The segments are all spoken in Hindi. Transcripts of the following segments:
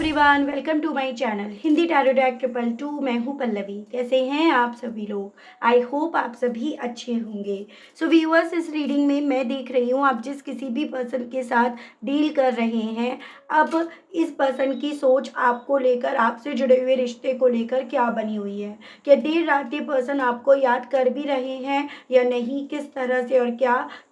Everyone, welcome to my channel Hindi tarot deck 222। मैं हूं पल्लवी। कैसे हैं आप सभी लोग? आई होप आप सभी अच्छे होंगे। सो व्यूअर्स, इस रीडिंग में मैं देख रही हूं आप जिस किसी भी पर्सन के साथ डील कर रहे हैं, अब इस पर्सन की सोच आपको लेकर, आपसे जुड़े हुए रिश्ते को लेकर क्या बनी हुई है। क्या देर रात ये पर्सन आपको याद कर भी रहे हैं या नहीं, किस तरह से और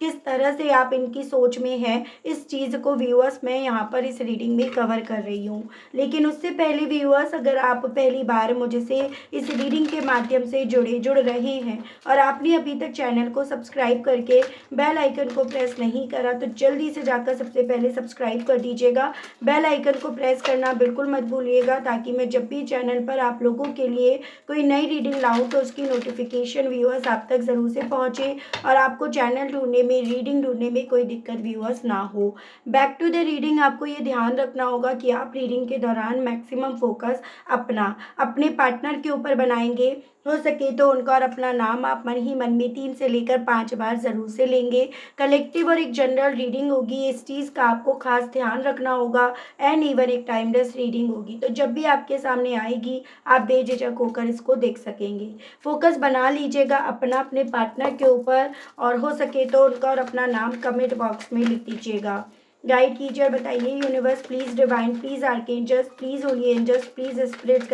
किस तरह से आप इनकी सोच में हैं, इस चीज़ को व्यूअर्स मैं यहाँ पर इस रीडिंग में कवर कर रही हूँ। लेकिन उससे पहले व्यूअर्स, अगर आप पहली बार मुझसे इस रीडिंग के माध्यम से जुड़ रहे हैं और आपने अभी तक चैनल को सब्सक्राइब करके बेल आइकन को प्रेस नहीं करा, तो जल्दी से जाकर सबसे पहले सब्सक्राइब कर दीजिएगा। बेल आइकन को प्रेस करना बिल्कुल मत भूलिएगा, ताकि मैं जब भी चैनल पर आप लोगों के लिए कोई नई रीडिंग लाऊं तो उसकी नोटिफिकेशन व्यूअर्स आप तक ज़रूर से पहुँचे और आपको चैनल ढूंढने में, रीडिंग ढूंढने में कोई दिक्कत व्यूअर्स ना हो। बैक टू द रीडिंग, आपको ये ध्यान रखना होगा कि आप रीडिंग के दौरान मैक्सिमम फोकस अपने पार्टनर के ऊपर बनाएंगे। हो सके तो उनका और अपना नाम आप मन ही मन में 3 से लेकर 5 बार ज़रूर से लेंगे। कलेक्टिव और एक जनरल रीडिंग होगी, इस चीज़ का आपको खास ध्यान रखना होगा। एंड इवन एक टाइमलेस रीडिंग होगी, तो जब भी आपके सामने आएगी आप बेझिझक होकर इसको देख सकेंगे। फोकस बना लीजिएगा अपने पार्टनर के ऊपर, और हो सके तो उनका और अपना नाम कमेंट बॉक्स में लिख दीजिएगा। गाइड कीजिए और बताइए universe, please divine, please archangels, please holy angels, please spirit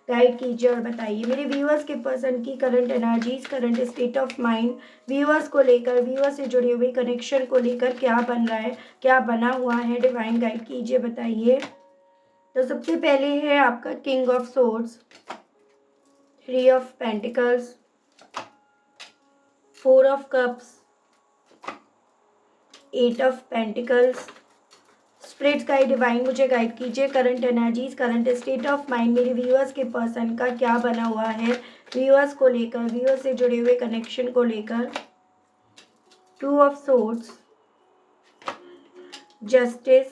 guide कीजिए और बताइए मेरे व्यूअर्स के पर्सन की current energies, current state of mind, viewers को लेकर, व्यूअर्स से जुड़े हुए कनेक्शन को लेकर क्या बन रहा है, क्या बना हुआ है। डिवाइन गाइड कीजिए, बताइए। तो सबसे पहले है आपका king of swords, 3 of pentacles, 4 of cups, 8 of pentacles. Spirit guide divine मुझे गाइड कीजिए, current energies, current state of mind मेरे व्यूअर्स के पर्सन का क्या बना हुआ है, व्यूअर्स को लेकर, व्यूअर्स से जुड़े हुए कनेक्शन को लेकर। 2 of swords, justice,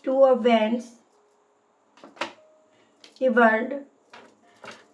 2 of wands, ये वर्ल्ड।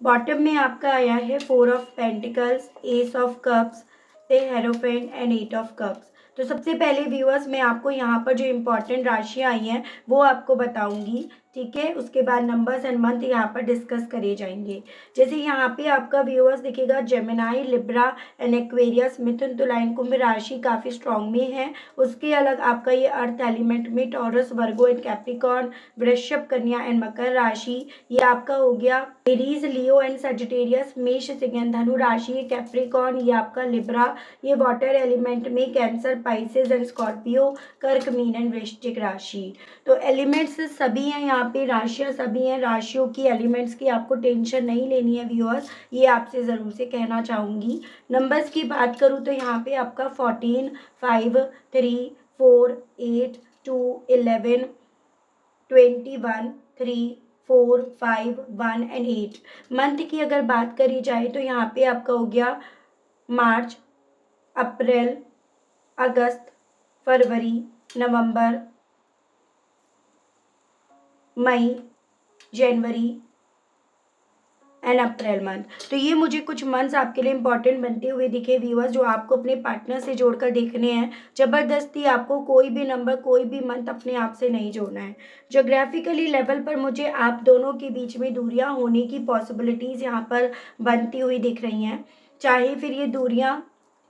बॉटम में आपका आया है 4 of pentacles, S of cups, the hierophant and 8 of cups. तो सबसे पहले व्यूअर्स, मैं आपको यहाँ पर जो इम्पोर्टेंट राशियाँ आई हैं वो आपको बताऊंगी, ठीक है। उसके बाद नंबर्स एंड मंथ यहाँ पर डिस्कस करे जाएंगे। जैसे यहाँ पे आपका व्यूअर्स दिखेगा जेमिनाई, लिब्रा एंड एक्वेरियस, मिथुन, तुला एंड कुंभ राशि काफ़ी स्ट्रॉन्ग में है। उसके अलग आपका ये अर्थ एलिमेंट में टॉरस, वर्गो एंड कैप्रिकॉर्न, वृषभ, कन्या एंड मकर राशि, ये आपका हो गया। एरीज, लियो एंड सजिटेरियस, मेष, सिंह, धनु राशि, ये कैप्रिकॉर्न, ये आपका लिब्रा, ये वाटर एलिमेंट में कैंसर, पाइसेस एंड स्कॉर्पियो, कर्क, मीन एंड वृश्चिक राशि। तो एलिमेंट्स सभी हैं यहाँ पे, राशियाँ सभी हैं। राशियों की, एलिमेंट्स की आपको टेंशन नहीं लेनी है व्यूअर्स, ये आपसे ज़रूर से कहना चाहूँगी। नंबर्स की बात करूँ तो यहाँ पे आपका 14, 5, 3, 4, 8, 2, 11, 21, 3, 4, 5, 1 एंड 8। मंथ की अगर बात करी जाए तो यहाँ पे आपका हो गया मार्च, अप्रैल, अगस्त, फरवरी, नवंबर, मई, जनवरी एंड अप्रैल मंथ। तो ये मुझे कुछ मंथ्स आपके लिए इंपॉर्टेंट बनते हुए दिखे व्यूअर्स, जो आपको अपने पार्टनर से जोड़कर देखने हैं। जबरदस्ती आपको कोई भी नंबर, कोई भी मंथ अपने आप से नहीं जोड़ना है। जोग्राफिकली लेवल पर मुझे आप दोनों के बीच में दूरियां होने की पॉसिबिलिटीज़ यहाँ पर बनती हुई दिख रही हैं। चाहे फिर ये दूरियां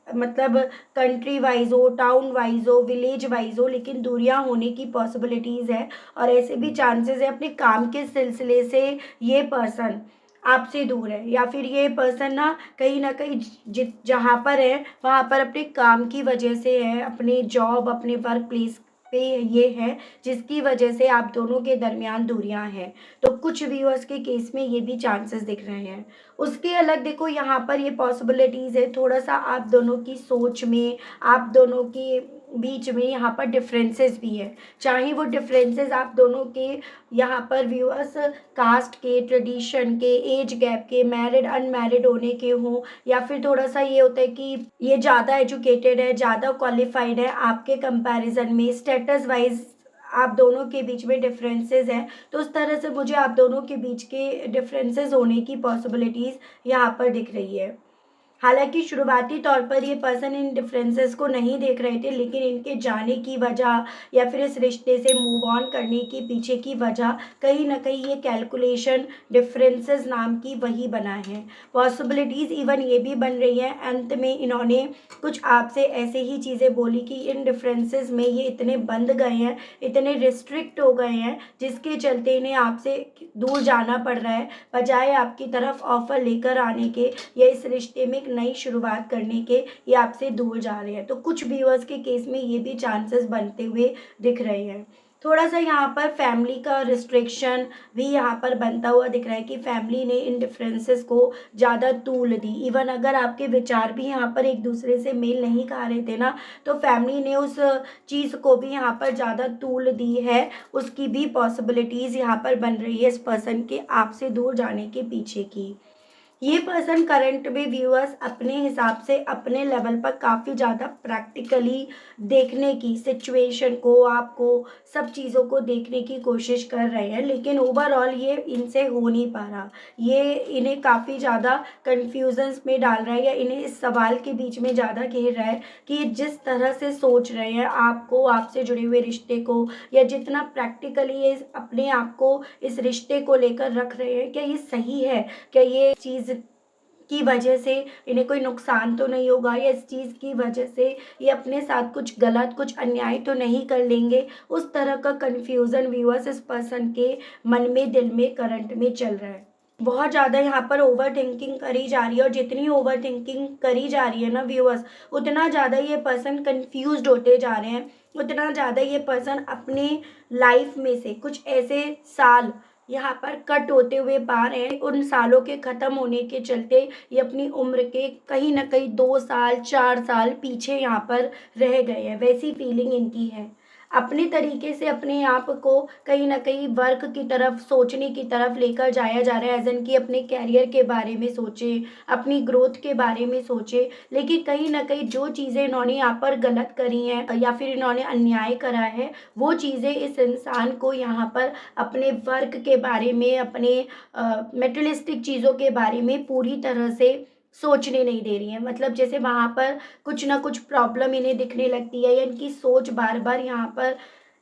मतलब कंट्री वाइज हो, टाउन वाइज हो, विलेज वाइज हो, लेकिन दूरियां होने की पॉसिबिलिटीज़ है। और ऐसे भी चांसेस है अपने काम के सिलसिले से ये पर्सन आपसे दूर है, या फिर ये पर्सन ना कहीं जहाँ पर है वहाँ पर अपने काम की वजह से है, अपने जॉब, अपने वर्क प्लेस पे ये है, जिसकी वजह से आप दोनों के दरमियान दूरियां हैं। तो कुछ व्यूअर्स के केस में ये भी चांसेस दिख रहे हैं। उसके अलग देखो यहाँ पर ये पॉसिबिलिटीज़ है, थोड़ा सा आप दोनों की सोच में, आप दोनों के बीच में यहाँ पर डिफरेंसेस भी है। चाहे वो डिफरेंसेस आप दोनों के यहाँ पर व्यूअर्स कास्ट के, ट्रेडिशन के, एज गैप के, मैरिड अनमैरिड होने के हों, या फिर थोड़ा सा ये होता है कि ये ज़्यादा एजुकेटेड है, ज़्यादा क्वालिफाइड है आपके कंपैरिजन में, स्टेटस वाइज आप दोनों के बीच में डिफरेंसेस हैं। तो उस तरह से मुझे आप दोनों के बीच के डिफरेंसेस होने की पॉसिबिलिटीज़ यहाँ पर दिख रही है। हालांकि शुरुआती तौर पर ये पर्सन इन डिफरेंसेस को नहीं देख रहे थे, लेकिन इनके जाने की वजह या फिर इस रिश्ते से मूव ऑन करने की पीछे की वजह कहीं ना कहीं ये कैलकुलेशन डिफरेंसेस नाम की वही बना है। पॉसिबिलिटीज़ इवन ये भी बन रही है, अंत में इन्होंने कुछ आपसे ऐसे ही चीज़ें बोली कि इन डिफरेंसेस में ये इतने बंध गए हैं, इतने रिस्ट्रिक्ट हो गए हैं, जिसके चलते इन्हें आपसे दूर जाना पड़ रहा है, बजाय आपकी तरफ ऑफर लेकर आने के या इस रिश्ते में एक नई शुरुआत करने के ये आपसे दूर जा रहे हैं। तो कुछ व्यूअर्स के केस में ये भी चांसेस बनते हुए दिख रहे हैं। थोड़ा सा यहाँ पर फैमिली का रिस्ट्रिक्शन भी यहाँ पर बनता हुआ दिख रहा है कि फैमिली ने इन डिफरेंसेस को ज़्यादा तूल दी। इवन अगर आपके विचार भी यहाँ पर एक दूसरे से मेल नहीं खा रहे थे ना, तो फैमिली ने उस चीज़ को भी यहाँ पर ज़्यादा तूल दी है। उसकी भी पॉसिबिलिटीज़ यहाँ पर बन रही है इस पर्सन के आपसे दूर जाने के पीछे की। ये पर्सन करंट में व्यूअर्स अपने हिसाब से अपने लेवल पर काफ़ी ज़्यादा प्रैक्टिकली देखने की सिचुएशन को, आपको सब चीज़ों को देखने की कोशिश कर रहे हैं, लेकिन ओवरऑल ये इनसे हो नहीं पा रहा। ये इन्हें काफ़ी ज़्यादा कन्फ्यूजन्स में डाल रहा है, या इन्हें इस सवाल के बीच में ज़्यादा घेर रहा है कि ये जिस तरह से सोच रहे हैं आपको, आपसे जुड़े हुए रिश्ते को, या जितना प्रैक्टिकली ये अपने आप को इस रिश्ते को लेकर रख रहे हैं, क्या ये सही है? क्या ये चीज़ की वजह से इन्हें कोई नुकसान तो नहीं होगा, या इस चीज़ की वजह से ये अपने साथ कुछ गलत, कुछ अन्याय तो नहीं कर लेंगे? उस तरह का कन्फ्यूज़न व्यूअर्स इस पर्सन के मन में, दिल में, करंट में चल रहा है। बहुत ज़्यादा यहाँ पर ओवर थिंकिंग करी जा रही है, और जितनी ओवर थिंकिंग करी जा रही है ना व्यूअर्स, उतना ज़्यादा ये पर्सन कन्फ्यूज्ड होते जा रहे हैं, उतना ज़्यादा ये पर्सन अपने लाइफ में से कुछ ऐसे साल यहाँ पर कट होते हुए पा रहे हैं। उन सालों के ख़त्म होने के चलते ये अपनी उम्र के कहीं ना कहीं 2 साल 4 साल पीछे यहाँ पर रह गए हैं, वैसी फीलिंग इनकी है। अपने तरीके से अपने आप को कहीं न कहीं वर्क की तरफ, सोचने की तरफ लेकर जाया जा रहा है, एज़ इन कि अपने करियर के बारे में सोचें, अपनी ग्रोथ के बारे में सोचें। लेकिन कहीं न कहीं जो चीज़ें इन्होंने यहाँ पर गलत करी हैं या फिर इन्होंने अन्याय करा है, वो चीज़ें इस इंसान को यहाँ पर अपने वर्क के बारे में, अपने मटेरियलिस्टिक चीज़ों के बारे में पूरी तरह से सोचने नहीं दे रही हैं। मतलब जैसे वहाँ पर कुछ ना कुछ प्रॉब्लम इन्हें दिखने लगती है, या इनकी सोच बार-बार यहाँ पर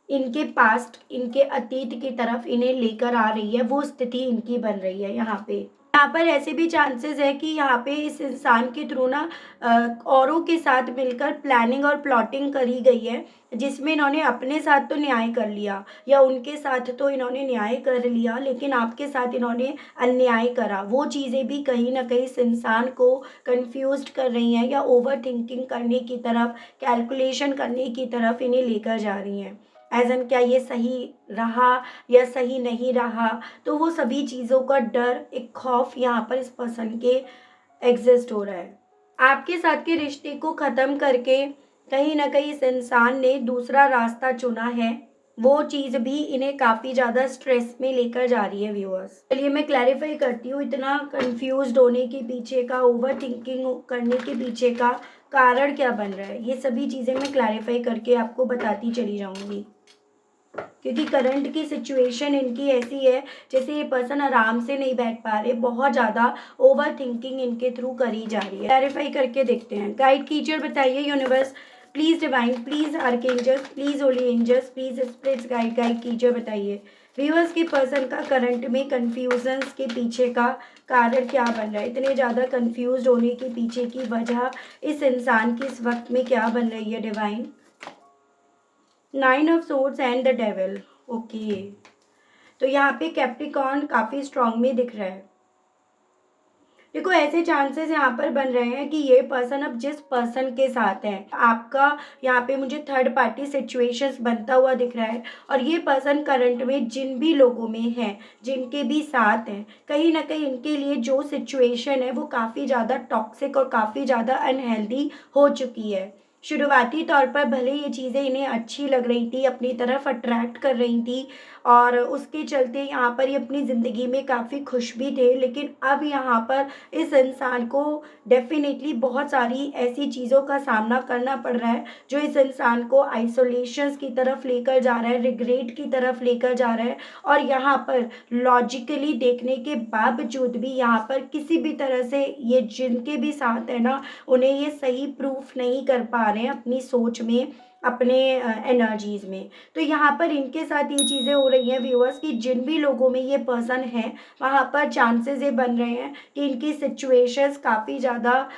इनके पास्ट, इनके अतीत की तरफ इन्हें लेकर आ रही है, वो स्थिति इनकी बन रही है यहाँ पे। यहाँ पर ऐसे भी चांसेस है कि यहाँ पे इस इंसान के थ्रू ना औरों के साथ मिलकर प्लानिंग और प्लॉटिंग करी गई है, जिसमें इन्होंने अपने साथ तो न्याय कर लिया, या उनके साथ तो इन्होंने न्याय कर लिया, लेकिन आपके साथ इन्होंने अन्याय करा। वो चीज़ें भी कहीं न कहीं इस इंसान को कन्फ्यूज़्ड कर रही हैं, या ओवर थिंकिंग करने की तरफ, कैलकुलेशन करने की तरफ इन्हें लेकर जा रही हैं। एज़ इन क्या ये सही रहा या सही नहीं रहा? तो वो सभी चीज़ों का डर, एक खौफ यहाँ पर इस पर्सन के एग्ज़िस्ट हो रहा है। आपके साथ के रिश्ते को ख़त्म करके कहीं न कहीं इस इंसान ने दूसरा रास्ता चुना है। वो चीज़ भी इन्हें काफ़ी ज़्यादा स्ट्रेस में लेकर जा रही है व्यूअर्स। चलिए मैं क्लैरिफ़ाई करती हूँ, इतना कन्फ्यूज़्ड होने के पीछे का, ओवर थिंकिंग करने के पीछे का कारण क्या बन रहा है? ये सभी चीज़ें मैं क्लैरिफ़ाई करके आपको बताती चली जाऊँगी। क्योंकि करंट की सिचुएशन इनकी ऐसी है, जैसे ये पर्सन आराम से नहीं बैठ पा रहे, बहुत ज़्यादा ओवर थिंकिंग इनके थ्रू करी जा रही है। क्लैरिफाई करके देखते हैं। गाइड कीचर बताइए universe, please divine, please archangels, please holy angels, please spirits guide, guide कीचर बताइए व्यूअर्स के पर्सन का करंट में कन्फ्यूजन्स के पीछे का कारण क्या बन रहा है? इतने ज़्यादा कन्फ्यूज्ड होने के पीछे की वजह इस इंसान की इस वक्त में क्या बन रही है divine? 9 of swords and the devil. Okay, तो यहाँ पे कैप्रिकॉर्न काफ़ी स्ट्रांग में दिख रहा है। देखो ऐसे चांसेस यहाँ पर बन रहे हैं कि ये पर्सन अब जिस पर्सन के साथ है, आपका यहाँ पे मुझे थर्ड पार्टी सिचुएशंस बनता हुआ दिख रहा है, और ये पर्सन करंट में जिन भी लोगों में है, जिनके भी साथ हैं, कहीं ना कहीं इनके लिए जो सिचुएशन है वो काफ़ी ज़्यादा टॉक्सिक और काफ़ी ज़्यादा अनहेल्दी हो चुकी है। शुरुआती तौर पर भले ये चीज़ें इन्हें अच्छी लग रही थी, अपनी तरफ अट्रैक्ट कर रही थी और उसके चलते यहाँ पर ये अपनी ज़िंदगी में काफ़ी खुश भी थे। लेकिन अब यहाँ पर इस इंसान को डेफ़िनेटली बहुत सारी ऐसी चीज़ों का सामना करना पड़ रहा है, जो इस इंसान को आइसोलेशंस की तरफ लेकर जा रहा है, रिग्रेट की तरफ लेकर जा रहा है। और यहाँ पर लॉजिकली देखने के बावजूद भी यहाँ पर किसी भी तरह से ये जिनके भी साथ है ना, उन्हें ये सही प्रूफ नहीं कर पा रहे हैं अपनी सोच में, अपने एनर्जीज़ में। तो यहाँ पर इनके साथ ये चीज़ें हो रही हैं व्यूअर्स कि जिन भी लोगों में ये पर्सन है, वहाँ पर चांसेस ये बन रहे हैं कि इनकी सिचुएशंस काफ़ी ज़्यादा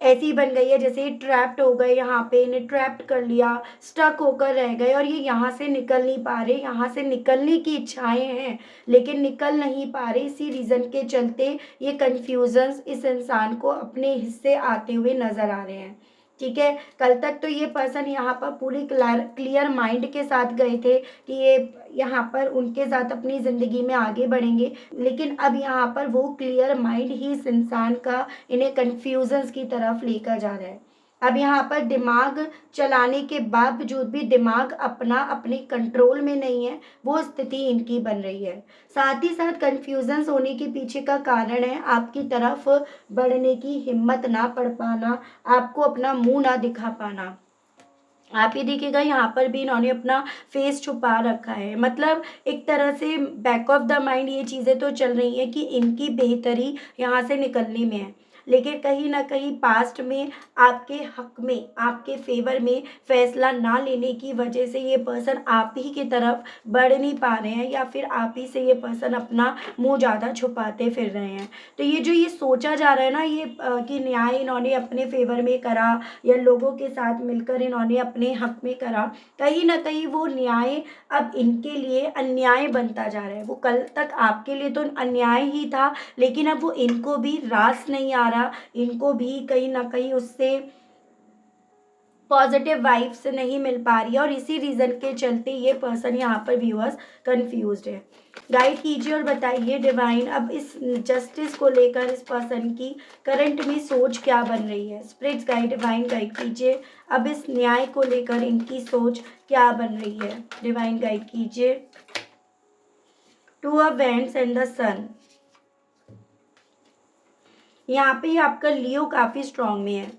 ऐसी बन गई है जैसे ये ट्रैप्ड हो गए, यहाँ पे इन्हें ट्रैप्ड कर लिया, स्टक होकर रह गए और ये यहाँ से निकल नहीं पा रहे। यहाँ से निकलने की इच्छाएं हैं लेकिन निकल नहीं पा रहे। इसी रीज़न के चलते ये कन्फ्यूज़न्स इस इंसान को अपने हिस्से आते हुए नज़र आ रहे हैं। ठीक है, कल तक तो ये पर्सन यहाँ पर पूरी क्लियर माइंड के साथ गए थे कि ये यहाँ पर उनके साथ अपनी ज़िंदगी में आगे बढ़ेंगे, लेकिन अब यहाँ पर वो क्लियर माइंड ही इस इंसान का इन्हें कन्फ्यूज़न्स की तरफ लेकर जा रहा है। अब यहाँ पर दिमाग चलाने के बावजूद भी दिमाग अपना अपने कंट्रोल में नहीं है, वो स्थिति इनकी बन रही है। साथ ही साथ कन्फ्यूज़न्स होने के पीछे का कारण है आपकी तरफ बढ़ने की हिम्मत ना पड़ पाना, आपको अपना मुँह ना दिखा पाना। आप ये देखिएगा यहाँ पर भी इन्होंने अपना फेस छुपा रखा है। मतलब एक तरह से बैक ऑफ द माइंड ये चीज़ें तो चल रही हैं कि इनकी बेहतरी यहाँ से निकलने में है, लेकिन कहीं न कहीं पास्ट में आपके हक में, आपके फ़ेवर में फ़ैसला ना लेने की वजह से ये पर्सन आप ही की तरफ बढ़ नहीं पा रहे हैं या फिर आप ही से ये पर्सन अपना मुँह ज़्यादा छुपाते फिर रहे हैं। तो ये जो ये सोचा जा रहा है ना ये कि न्याय इन्होंने अपने फ़ेवर में करा या लोगों के साथ मिलकर इन्होंने अपने हक में करा, कहीं न कहीं वो न्याय अब इनके लिए अन्याय बनता जा रहा है। वो कल तक आपके लिए तो अन्याय ही था, लेकिन अब वो इनको भी रास नहीं आ रहा, इनको भी कहीं न कहीं उससे पॉजिटिव वाइब्स नहीं मिल पा रही है और इसी रीज़न के चलते ये पर्सन यहाँ पर व्यूअर्स कन्फ्यूज्ड है। गाइड कीजिए और बताइए डिवाइन अब इस जस्टिस को लेकर इस पर्सन की करंट में सोच क्या बन रही है। स्पिरिट्स गाइड डिवाइन गाइड कीजिए अब इस न्याय को लेकर इनकी सोच क्या बन रही है। डिवाइन गाइड कीजिए। Two of wands and the sun. यहाँ पे आपका लियो काफ़ी स्ट्रांग में है।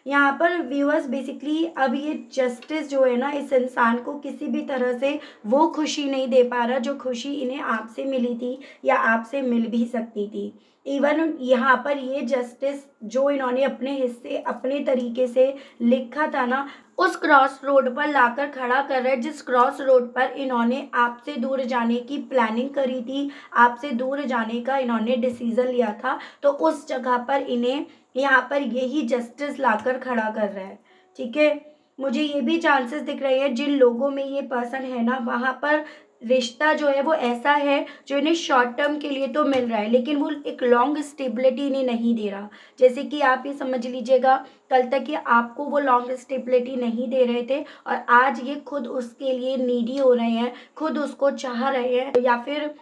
यहाँ पर व्यूअर्स बेसिकली अब ये जस्टिस जो है ना इस इंसान को किसी भी तरह से वो खुशी नहीं दे पा रहा जो खुशी इन्हें आपसे मिली थी या आपसे मिल भी सकती थी। इवन यहाँ पर ये जस्टिस जो इन्होंने अपने हिस्से अपने तरीके से लिखा था ना, उस क्रॉस रोड पर लाकर खड़ा कर रहे हैं जिस क्रॉस रोड पर इन्होंने आपसे दूर जाने की प्लानिंग करी थी, आपसे दूर जाने का इन्होंने डिसीज़न लिया था। तो उस जगह पर इन्हें यहाँ पर यही जस्टिस लाकर खड़ा कर रहा है। ठीक है, मुझे ये भी चांसेस दिख रहे हैं जिन लोगों में ये पर्सन है ना वहाँ पर रिश्ता जो है वो ऐसा है जो इन्हें शॉर्ट टर्म के लिए तो मिल रहा है लेकिन वो एक लॉन्ग स्टेबिलिटी इन्हें नहीं दे रहा। जैसे कि आप ये समझ लीजिएगा कल तक ये आपको वो लॉन्ग स्टेबिलिटी नहीं दे रहे थे और आज ये खुद उसके लिए नीडी हो रहे हैं, खुद उसको चाह रहे हैं या फिर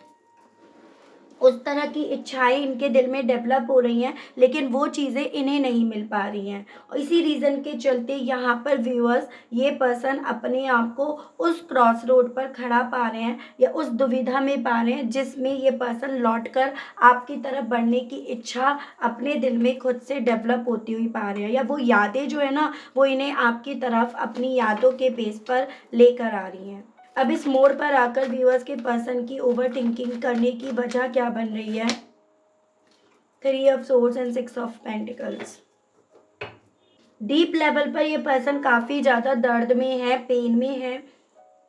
उस तरह की इच्छाएं इनके दिल में डेवलप हो रही हैं लेकिन वो चीज़ें इन्हें नहीं मिल पा रही हैं और इसी रीज़न के चलते यहाँ पर व्यूअर्स ये पर्सन अपने आप को उस क्रॉस रोड पर खड़ा पा रहे हैं या उस दुविधा में पा रहे हैं जिसमें ये पर्सन लौट कर आपकी तरफ बढ़ने की इच्छा अपने दिल में खुद से डेवलप होती हुई पा रहे हैं या वो यादें जो है ना वो इन्हें आपकी तरफ अपनी यादों के बेस पर लेकर आ रही हैं। अब इस मोड़ पर आकर व्यूअर्स के पर्सन की ओवर थिंकिंग करने की वजह क्या बन रही है। 3 of swords and 6 of pentacles. Deep level पर ये पर्सन काफ़ी ज़्यादा दर्द में है, पेन में है।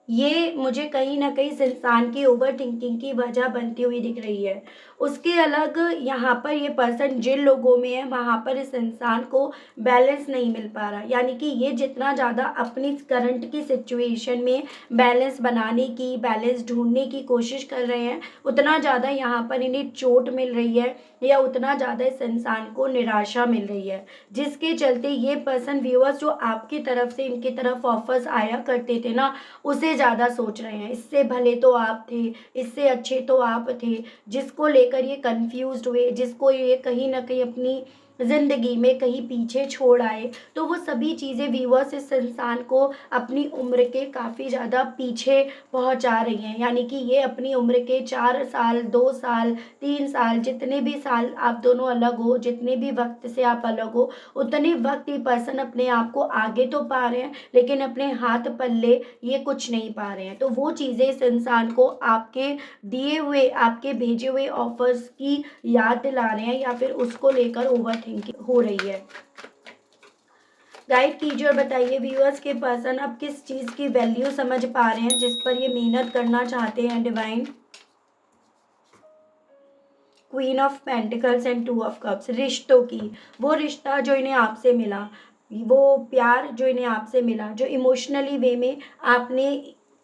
ये मुझे कहीं न कहीं इस इंसान की ओवर थिंकिंग की वजह बनती हुई दिख रही है। उसके अलग यहाँ पर ये पर्सन जिन लोगों में है वहाँ पर इस इंसान को बैलेंस नहीं मिल पा रहा। यानी कि ये जितना ज़्यादा अपनी करंट की सिचुएशन में बैलेंस बनाने की, बैलेंस ढूँढने की कोशिश कर रहे हैं, उतना ज़्यादा यहाँ पर इन्हें चोट मिल रही है या उतना ज़्यादा इस इंसान को निराशा मिल रही है। जिसके चलते ये पर्सन व्यूअर्स जो आपकी तरफ से इनकी तरफ ऑफ़र्स आया करते थे ना, उसे ज़्यादा सोच रहे हैं। इससे भले तो आप थे, इससे अच्छे तो आप थे, जिसको लेकर ये कन्फ्यूज़्ड हुए, जिसको ये कहीं न कहीं अपनी ज़िंदगी में कहीं पीछे छोड़ आए, तो वो सभी चीज़ें व्यूअर्स इस इंसान को अपनी उम्र के काफ़ी ज़्यादा पीछे पहुंचा रही हैं। यानी कि ये अपनी उम्र के 4 साल, 2 साल, 3 साल, जितने भी साल आप दोनों अलग हो, जितने भी वक्त से आप अलग हो, उतने वक्त ये पर्सन अपने आप को आगे तो पा रहे हैं, लेकिन अपने हाथ पल्ले ये कुछ नहीं पा रहे हैं। तो वो चीज़ें इस इंसान को आपके दिए हुए, आपके भेजे हुए ऑफर्स की याद दिला रहे हैं, या फिर उसको लेकर ओवर थिंकिंग हो रही है। गाइड कीजिए और बताइए व्यूअर्स के पर्सन अब किस चीज़ की वैल्यू समझ पा रहे हैं जिस पर ये मेहनत करना चाहते हैं। Divine queen of pentacles and 2 of cups, रिश्तों की, वो रिश्ता जो इन्हें आपसे मिला, वो प्यार जो इन्हें आपसे मिला, जो इमोशनली वे में आपने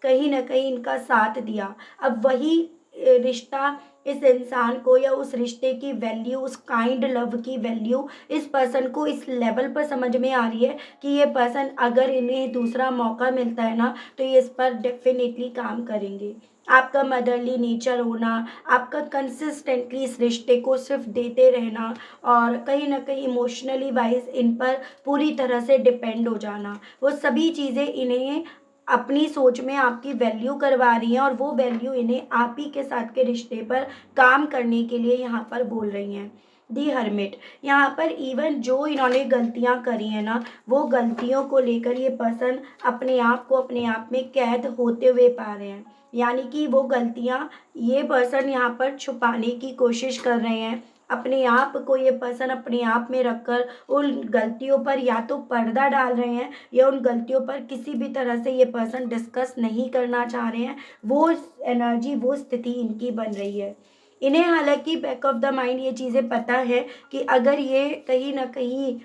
कहीं न कहीं इनका साथ दिया, अब वही रिश्ता इस इंसान को, या उस रिश्ते की वैल्यू, उस काइंड लव की वैल्यू इस पर्सन को इस लेवल पर समझ में आ रही है कि ये पर्सन अगर इन्हें दूसरा मौका मिलता है ना, तो ये इस पर डेफ़िनेटली काम करेंगे। आपका मदरली नेचर होना, आपका कंसिस्टेंटली इस रिश्ते को सिर्फ देते रहना, और कहीं न कहीं इमोशनली वाइज़ इन पर पूरी तरह से डिपेंड हो जाना, वो सभी चीज़ें इन्हें अपनी सोच में आपकी वैल्यू करवा रही हैं, और वो वैल्यू इन्हें आप ही के साथ के रिश्ते पर काम करने के लिए यहाँ पर बोल रही हैं। दी हर्मिट, यहाँ पर इवन जो इन्होंने गलतियाँ करी हैं ना, वो गलतियों को लेकर ये पर्सन अपने आप को अपने आप में कैद होते हुए पा रहे हैं। यानी कि वो गलतियाँ ये पर्सन यहाँ पर छुपाने की कोशिश कर रहे हैं। अपने आप को ये पर्सन अपने आप में रखकर उन गलतियों पर या तो पर्दा डाल रहे हैं, या उन गलतियों पर किसी भी तरह से ये पर्सन डिस्कस नहीं करना चाह रहे हैं। वो एनर्जी, वो स्थिति इनकी बन रही है। इन्हें हालाँकि बैक ऑफ द माइंड ये चीज़ें पता है कि अगर ये कहीं न कहीं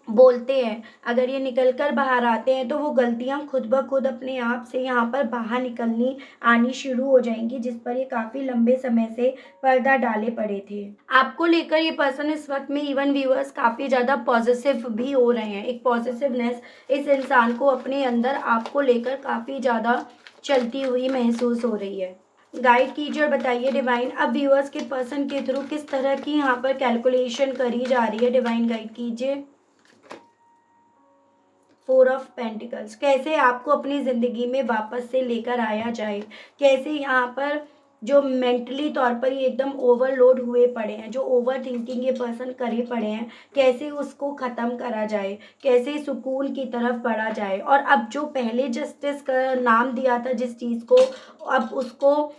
बोलते हैं, अगर ये निकल कर बाहर आते हैं, तो वो गलतियाँ खुद ब खुद अपने आप से यहाँ पर बाहर निकलनी आनी शुरू हो जाएँगी, जिस पर ये काफ़ी लंबे समय से पर्दा डाले पड़े थे। आपको लेकर ये पर्सन इस वक़्त में इवन व्यूअर्स काफ़ी ज़्यादा पॉज़िटिव भी हो रहे हैं। एक पॉज़िटिवनेस इस इंसान को अपने अंदर आपको लेकर काफ़ी ज़्यादा चलती हुई महसूस हो रही है। गाइड कीजिए और बताइए डिवाइन अब व्यूअर्स के पर्सन के थ्रू किस तरह की यहाँ पर कैलकुलेशन करी जा रही है। डिवाइन गाइड कीजिए। 4 ऑफ पेंटिकल्स, कैसे आपको अपनी ज़िंदगी में वापस से लेकर आया जाए, कैसे यहाँ पर जो मेंटली तौर पर ये एकदम ओवरलोड हुए पड़े हैं, जो ओवर थिंकिंग ये पर्सन करे पड़े हैं, कैसे उसको ख़त्म करा जाए, कैसे सुकून की तरफ बढ़ा जाए, और अब जो पहले जस्टिस का नाम दिया था जिस चीज़ को, अब उसको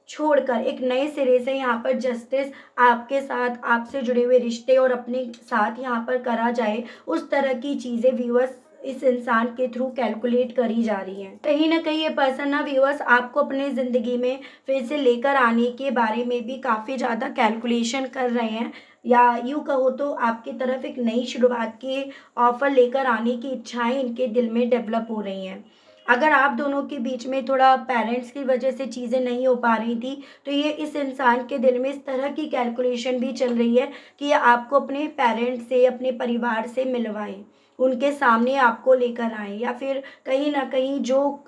छोड़कर एक नए सिरे से यहाँ पर जस्टिस आपके साथ, आपसे जुड़े हुए रिश्ते और अपने साथ यहाँ पर करा जाए, उस तरह की चीज़ें व्यूअर्स इस इंसान के थ्रू कैलकुलेट करी जा रही हैं। कहीं न कहीं ये पर्सन ना व्यूअर्स आपको अपनी ज़िंदगी में फिर से लेकर आने के बारे में भी काफ़ी ज़्यादा कैलकुलेशन कर रहे हैं, या यूँ कहो तो आपकी तरफ एक नई शुरुआत की ऑफ़र लेकर आने की इच्छाएँ इनके दिल में डेवलप हो रही हैं। अगर आप दोनों के बीच में थोड़ा पेरेंट्स की वजह से चीज़ें नहीं हो पा रही थी, तो ये इस इंसान के दिल में इस तरह की कैलकुलेशन भी चल रही है कि ये आपको अपने पेरेंट्स से, अपने परिवार से मिलवाएँ, उनके सामने आपको लेकर आएँ, या फिर कहीं न कहीं जो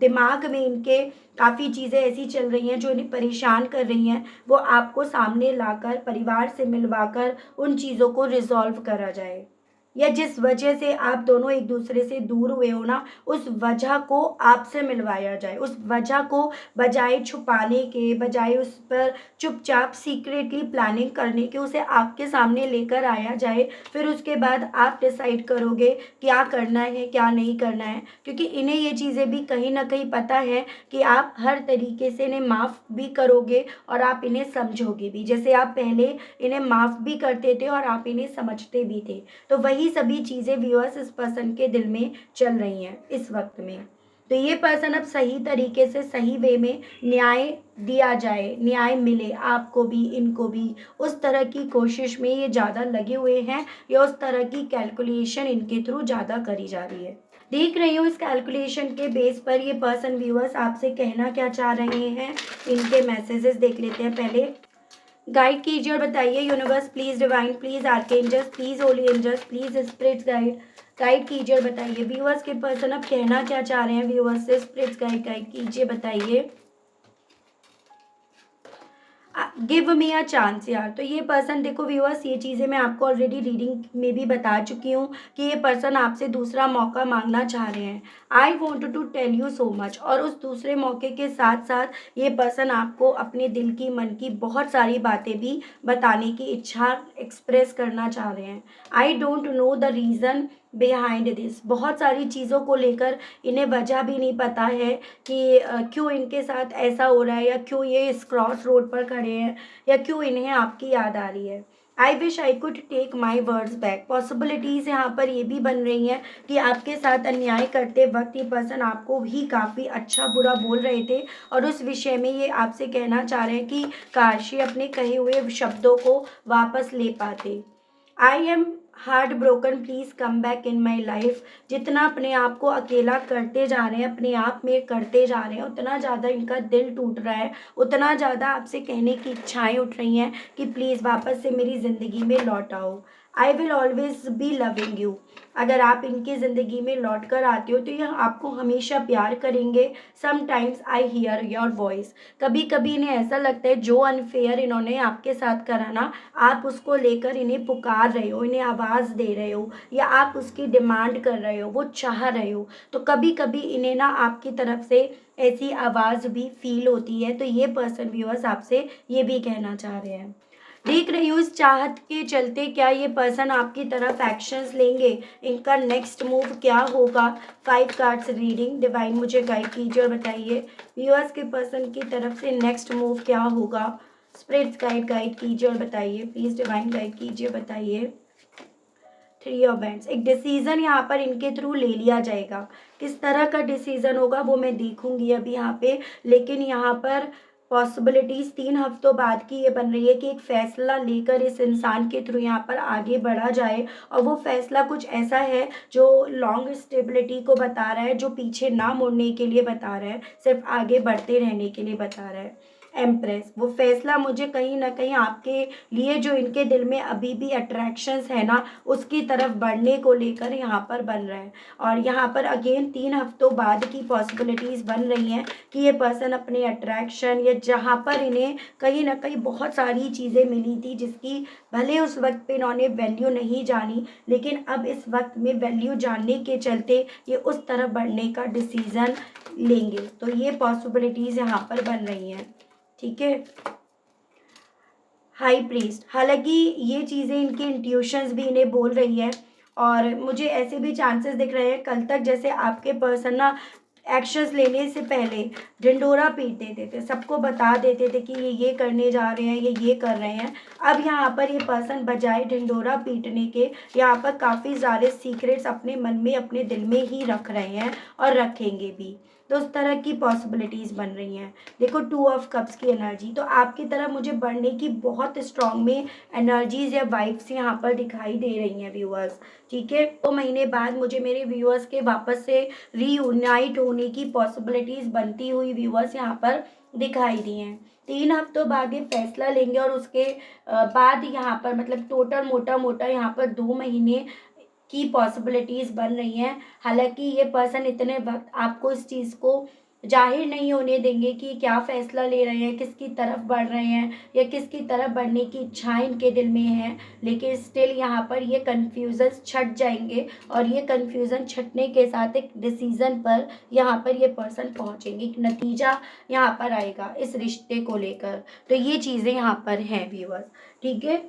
दिमाग में इनके काफ़ी चीज़ें ऐसी चल रही हैं जो इन्हें परेशान कर रही हैं, वो आपको सामने लाकर, परिवार से मिलवाकर उन चीज़ों को रिज़ॉल्व करा जाए। या जिस वजह से आप दोनों एक दूसरे से दूर हुए हो ना, उस वजह को आपसे मिलवाया जाए। उस वजह को बजाय छुपाने के, बजाय उस पर चुपचाप सीक्रेटली प्लानिंग करने के, उसे आपके सामने लेकर आया जाए। फिर उसके बाद आप डिसाइड करोगे क्या करना है, क्या नहीं करना है। क्योंकि इन्हें ये चीज़ें भी कहीं न कहीं पता है कि आप हर तरीके से इन्हें माफ़ भी करोगे, और आप इन्हें समझोगे भी। जैसे आप पहले इन्हें माफ़ भी करते थे और आप इन्हें समझते भी थे। तो वही सभी चीज़ें व्यूअर्स इस पर्सन के दिल में चल रही हैं इस वक्त में। तो ये पर्सन अब सही तरीके से, सही वे में न्याय दिया जाए, न्याय मिले आपको भी, इनको भी, उस तरह की कोशिश में ये ज़्यादा लगे हुए हैं, या उस तरह की कैलकुलेशन इनके थ्रू ज़्यादा करी जा रही है। देख रही हूँ इस कैलकुलेशन के बेस पर ये पर्सन व्यूअर्स आपसे कहना क्या चाह रहे हैं, इनके मैसेजेस देख लेते हैं पहले। गाइड कीजिए और बताइए universe please, divine please, archangels please, holy angels please, spirits guide guide कीजिए और बताइए व्यूअर्स के पर्सन अब कहना क्या चाह रहे हैं व्यूअर्स से। स्पिरिट्स गाइड गाइड कीजिए, बताइए। गिव मी अ चांस यार। तो ये पर्सन, देखो व्यूअर्स, ये चीज़ें मैं आपको ऑलरेडी रीडिंग में भी बता चुकी हूँ कि ये पर्सन आपसे दूसरा मौका मांगना चाह रहे हैं। I want to tell you so much. और उस दूसरे मौके के साथ साथ ये पर्सन आपको अपने दिल की, मन की बहुत सारी बातें भी बताने की इच्छा एक्सप्रेस करना चाह रहे हैं। I don't know the reason behind this. बहुत सारी चीज़ों को लेकर इन्हें वजह भी नहीं पता है कि क्यों इनके साथ ऐसा हो रहा है, या क्यों ये इस क्रॉस रोड पर खड़े हैं, या क्यों इन्हें आपकी याद आ रही है। I wish I could take my words back. Possibilities यहाँ पर ये भी बन रही हैं कि आपके साथ अन्याय करते वक्त ये पर्सन आपको भी काफ़ी अच्छा बुरा बोल रहे थे, और उस विषय में ये आपसे कहना चाह रहे हैं कि काश ये अपने कहे हुए शब्दों को वापस ले पाते। I am heart broken, please come back in my life. जितना अपने आप को अकेला करते जा रहे हैं, अपने आप में करते जा रहे हैं, उतना ज़्यादा इनका दिल टूट रहा है, उतना ज़्यादा आपसे कहने की इच्छाएं उठ रही हैं कि प्लीज़ वापस से मेरी ज़िंदगी में लौट आओ। I will always be loving you. अगर आप इनकी ज़िंदगी में लौट कर आते हो तो यह आपको हमेशा प्यार करेंगे। Sometimes I hear your voice. कभी कभी इन्हें ऐसा लगता है जो अनफेयर इन्होंने आपके साथ करा ना, आप उसको लेकर इन्हें पुकार रहे हो, इन्हें आवाज़ दे रहे हो, या आप उसकी डिमांड कर रहे हो, वो चाह रहे हो। तो कभी कभी इन्हें ना आपकी तरफ से ऐसी आवाज़ भी फील होती है। तो ये पर्सन व्यूअर्स आपसे ये भी कहना चाह रहे हैं। देख रही हूँ इस चाहत के चलते क्या ये पर्सन आपकी तरफ एक्शंस लेंगे, इनका नेक्स्ट मूव क्या होगा। 5 कार्ड्स रीडिंग डिवाइन मुझे गाइड कीजिए और बताइए व्यूअर्स के पर्सन की तरफ से नेक्स्ट मूव क्या होगा। स्पिरिट्स गाइड कीजिए और बताइए प्लीज़, डिवाइन गाइड कीजिए, बताइए। 3 ऑफ वैंड्स। एक डिसीज़न यहाँ पर इनके थ्रू ले लिया जाएगा। किस तरह का डिसीज़न होगा वो मैं देखूंगी अभी यहाँ पे, लेकिन यहाँ पर पॉसिबिलिटीज़ 3 हफ्तों बाद की ये बन रही है कि एक फ़ैसला लेकर इस इंसान के थ्रू यहाँ पर आगे बढ़ा जाए, और वो फ़ैसला कुछ ऐसा है जो लॉन्ग स्टेबिलिटी को बता रहा है, जो पीछे ना मुड़ने के लिए बता रहा है, सिर्फ आगे बढ़ते रहने के लिए बता रहा है। एम्प्रेस, वो फैसला मुझे कहीं ना कहीं आपके लिए जो इनके दिल में अभी भी अट्रैक्शंस है ना, उसकी तरफ बढ़ने को लेकर यहाँ पर बन रहा है। और यहाँ पर अगेन 3 हफ्तों बाद की पॉसिबिलिटीज़ बन रही हैं कि ये पर्सन अपने अट्रैक्शन, या जहाँ पर इन्हें कहीं ना कहीं बहुत सारी चीज़ें मिली थी जिसकी भले उस वक्त पे इन्होंने वैल्यू नहीं जानी, लेकिन अब इस वक्त में वैल्यू जानने के चलते ये उस तरफ बढ़ने का डिसीज़न लेंगे। तो ये पॉसिबिलिटीज़ यहाँ पर बन रही हैं। ठीक है। हाई प्रीस्ट, हालांकि ये चीज़ें इनकी इंट्यूशंस भी इन्हें बोल रही है, और मुझे ऐसे भी चांसेस दिख रहे हैं कल तक जैसे आपके पर्सन ना एक्शंस लेने से पहले ढिंढोरा पीट देते थे, सबको बता देते थे कि ये करने जा रहे हैं, ये कर रहे हैं। अब यहाँ पर ये पर्सन बजाय ढिंढोरा पीटने के यहाँ पर काफ़ी सारे सीक्रेट्स अपने मन में, अपने दिल में ही रख रहे हैं और रखेंगे भी। तो उस तरह की पॉसिबिलिटीज़ बन रही हैं। देखो 2 ऑफ कप्स की एनर्जी, तो आपकी तरफ मुझे बढ़ने की बहुत स्ट्रॉन्ग में एनर्जीज या वाइब्स यहाँ पर दिखाई दे रही हैं व्यूअर्स। ठीक है, 2 महीने बाद मुझे मेरे व्यूअर्स के वापस से रीयूनाइट होने की पॉसिबिलिटीज़ बनती हुई व्यूअर्स यहाँ पर दिखाई दी हैं। 3 हफ्तों बाद ये फैसला लेंगे, और उसके बाद यहाँ पर मतलब टोटल मोटा मोटा यहाँ पर 2 महीने की पॉसिबिलिटीज़ बन रही हैं। हालांकि ये पर्सन इतने वक्त आपको इस चीज़ को जाहिर नहीं होने देंगे कि क्या फ़ैसला ले रहे हैं, किसकी तरफ बढ़ रहे हैं, या किसकी तरफ बढ़ने की इच्छाएं इनके दिल में है, लेकिन स्टिल यहाँ पर ये कन्फ्यूज़न छट जाएंगे, और ये कन्फ्यूज़न छटने के साथ एक डिसीज़न पर यहाँ पर ये पर्सन पहुँचेंगे, एक नतीजा यहाँ पर आएगा इस रिश्ते को लेकर। तो ये चीज़ें यहाँ पर हैं व्यूअर्स। ठीक है,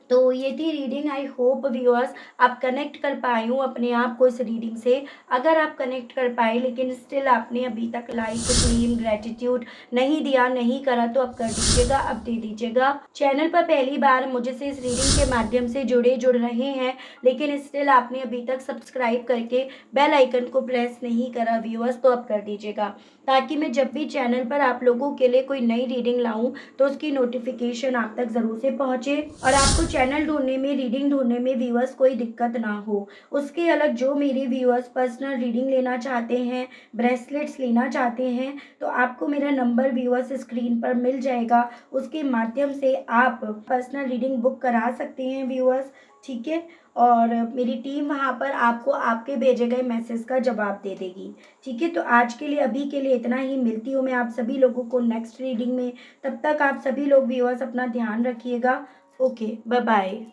तो ये थी रीडिंग। आई होप व्यूअर्स आप कनेक्ट कर पाए हूँ अपने आप को इस रीडिंग से। अगर आप कनेक्ट कर पाए लेकिन स्टिल आपने अभी तक लाइक, क्लेम, ग्रेटिट्यूड नहीं दिया, नहीं करा, तो अब कर दीजिएगा, अब दे दीजिएगा। चैनल पर पहली बार मुझे से इस रीडिंग के माध्यम से जुड़ रहे हैं, लेकिन स्टिल आपने अभी तक सब्सक्राइब करके बेल आइकन को प्रेस नहीं करा व्यूअर्स, तो अब कर दीजिएगा, ताकि मैं जब भी चैनल पर आप लोगों के लिए कोई नई रीडिंग लाऊं तो उसकी नोटिफिकेशन आप तक ज़रूर से पहुंचे। और आपको चैनल ढूँढने में, रीडिंग ढूँढने में व्यूअर्स कोई दिक्कत ना हो। उसके अलग जो मेरे व्यूअर्स पर्सनल रीडिंग लेना चाहते हैं, ब्रेसलेट्स लेना चाहते हैं, तो आपको मेरा नंबर व्यूअर्स स्क्रीन पर मिल जाएगा। उसके माध्यम से आप पर्सनल रीडिंग बुक करा सकते हैं व्यूअर्स, ठीक है? और मेरी टीम वहाँ पर आपको आपके भेजे गए मैसेज का जवाब दे देगी, ठीक है? तो आज के लिए, अभी के लिए इतना ही। मिलती हूँ मैं आप सभी लोगों को नेक्स्ट रीडिंग में। तब तक आप सभी लोग व्यूअर्स अपना ध्यान रखिएगा। Okay, bye bye.